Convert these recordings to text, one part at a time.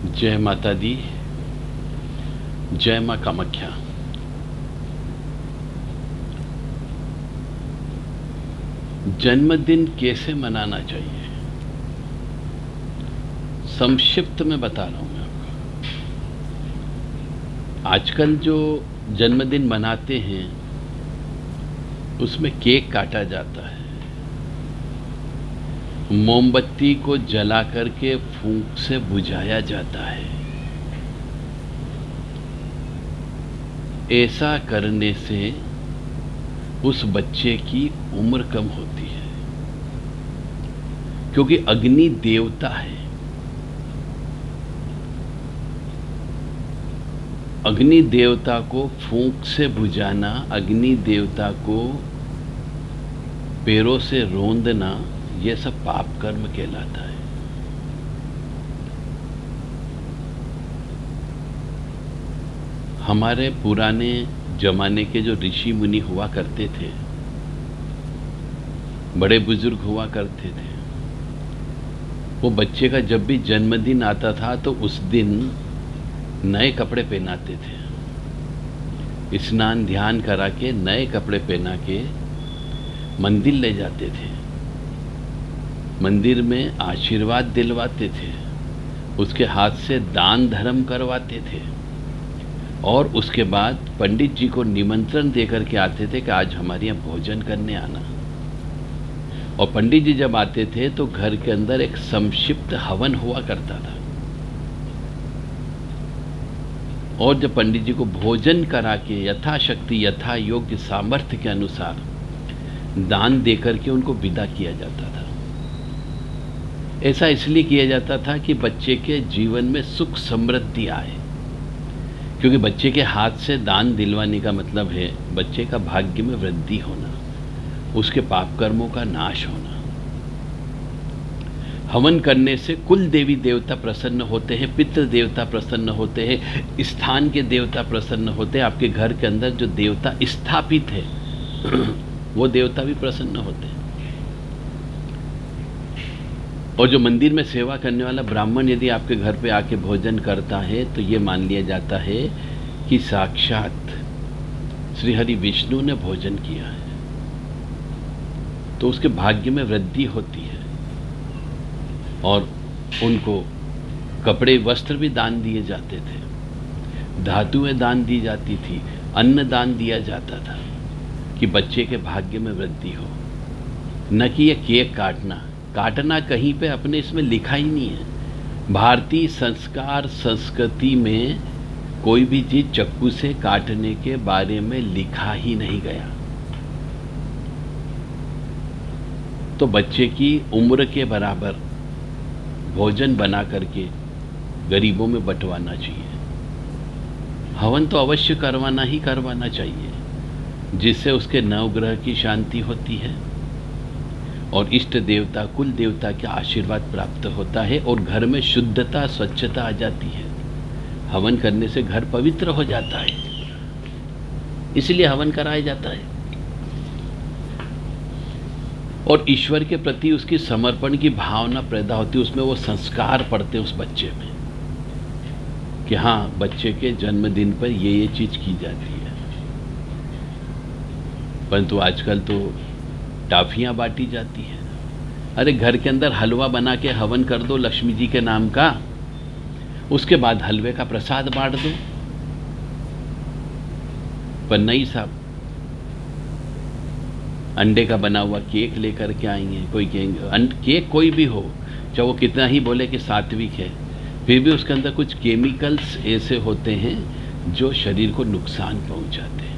जय माता दी, जय माँ कामाख्या। जन्मदिन कैसे मनाना चाहिए, संक्षिप्त में बता रहा हूं मैं आपको। आजकल जो जन्मदिन मनाते हैं उसमें केक काटा जाता है, मोमबत्ती को जला करके फूंक से बुझाया जाता है। ऐसा करने से उस बच्चे की उम्र कम होती है, क्योंकि अग्नि देवता है। अग्नि देवता को फूंक से बुझाना, अग्नि देवता को पैरों से रौंदना, यह सब पाप कर्म कहलाता है। हमारे पुराने जमाने के जो ऋषि मुनि हुआ करते थे, बड़े बुजुर्ग हुआ करते थे, वो बच्चे का जब भी जन्मदिन आता था तो उस दिन नए कपड़े पहनाते थे। स्नान ध्यान करा के नए कपड़े पहना के मंदिर ले जाते थे, मंदिर में आशीर्वाद दिलवाते थे, उसके हाथ से दान धर्म करवाते थे और उसके बाद पंडित जी को निमंत्रण देकर के आते थे कि आज हमारे यहाँ भोजन करने आना। और पंडित जी जब आते थे तो घर के अंदर एक संक्षिप्त हवन हुआ करता था, और जब पंडित जी को भोजन करा के यथाशक्ति यथा योग्य सामर्थ्य के अनुसार दान देकर के उनको विदा किया जाता था। ऐसा इसलिए किया जाता था कि बच्चे के जीवन में सुख समृद्धि आए, क्योंकि बच्चे के हाथ से दान दिलवाने का मतलब है बच्चे का भाग्य में वृद्धि होना, उसके पाप कर्मों का नाश होना। हवन करने से कुल देवी देवता प्रसन्न होते हैं, पितृ देवता प्रसन्न होते हैं, स्थान के देवता प्रसन्न होते हैं, आपके घर के अंदर जो देवता स्थापित है वो देवता भी प्रसन्न होते हैं। और जो मंदिर में सेवा करने वाला ब्राह्मण यदि आपके घर पे आके भोजन करता है तो ये मान लिया जाता है कि साक्षात श्री हरि विष्णु ने भोजन किया है, तो उसके भाग्य में वृद्धि होती है। और उनको कपड़े वस्त्र भी दान दिए जाते थे, धातुएं दान दी जाती थी, अन्न दान दिया जाता था कि बच्चे के भाग्य में वृद्धि हो। न कि ये केक काटना कहीं पे अपने इसमें लिखा ही नहीं है। भारतीय संस्कार संस्कृति में कोई भी चीज चाकू से काटने के बारे में लिखा ही नहीं गया। तो बच्चे की उम्र के बराबर भोजन बना करके गरीबों में बंटवाना चाहिए। हवन तो अवश्य करवाना चाहिए, जिससे उसके नवग्रह की शांति होती है और इष्ट देवता कुल देवता का आशीर्वाद प्राप्त होता है और घर में शुद्धता स्वच्छता आ जाती है। हवन करने से घर पवित्र हो जाता है, इसलिए हवन कराया जाता है। और ईश्वर के प्रति उसकी समर्पण की भावना पैदा होती है, उसमें वो संस्कार पड़ते हैं उस बच्चे में कि हाँ, बच्चे के जन्मदिन पर ये चीज की जाती है। परंतु आजकल तो टाफियां बांटी जाती हैं। अरे घर के अंदर हलवा बना के हवन कर दो लक्ष्मी जी के नाम का, उसके बाद हलवे का प्रसाद बांट दो। पर नहीं साहब, अंडे का बना हुआ केक लेकर के आएंगे। कोई कहेंगे केक कोई भी हो, चाहे वो कितना ही बोले कि सात्विक है, फिर भी उसके अंदर कुछ केमिकल्स ऐसे होते हैं जो शरीर को नुकसान पहुंचाते हैं।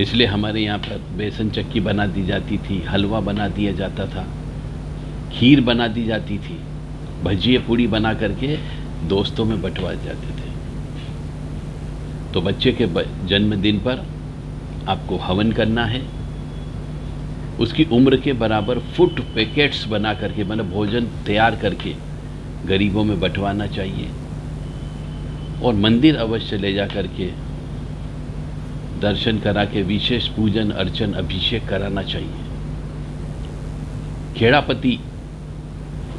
इसलिए हमारे यहाँ पर बेसन चक्की बना दी जाती थी, हलवा बना दिया जाता था, खीर बना दी जाती थी, भजिया पूड़ी बना करके दोस्तों में बंटवा जाते थे। तो बच्चे के जन्मदिन पर आपको हवन करना है, उसकी उम्र के बराबर फूड पैकेट्स बना करके, मतलब भोजन तैयार करके गरीबों में बंटवाना चाहिए और मंदिर अवश्य ले जा करके दर्शन करा के विशेष पूजन अर्चन अभिषेक कराना चाहिए। खेड़ापति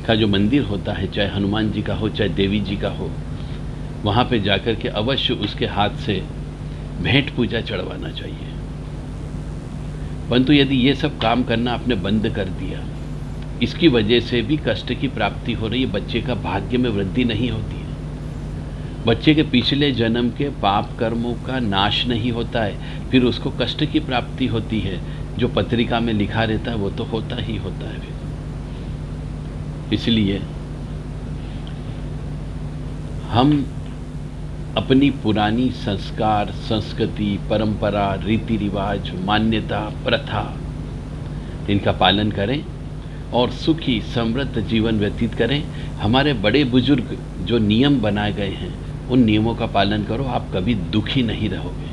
का जो मंदिर होता है, चाहे हनुमान जी का हो चाहे देवी जी का हो, वहाँ पे जाकर के अवश्य उसके हाथ से भेंट पूजा चढ़वाना चाहिए। परंतु यदि ये सब काम करना आपने बंद कर दिया, इसकी वजह से भी कष्ट की प्राप्ति हो रही है, बच्चे का भाग्य में वृद्धि नहीं होती है, बच्चे के पिछले जन्म के पाप कर्मों का नाश नहीं होता है, फिर उसको कष्ट की प्राप्ति होती है। जो पत्रिका में लिखा रहता है वो तो होता ही होता है फिर। इसलिए हम अपनी पुरानी संस्कार, संस्कृति, परंपरा, रीति रिवाज, मान्यता, प्रथा, इनका पालन करें और सुखी समृद्ध जीवन व्यतीत करें। हमारे बड़े बुजुर्ग जो नियम बनाए गए हैं, उन नियमों का पालन करो, आप कभी दुखी नहीं रहोगे।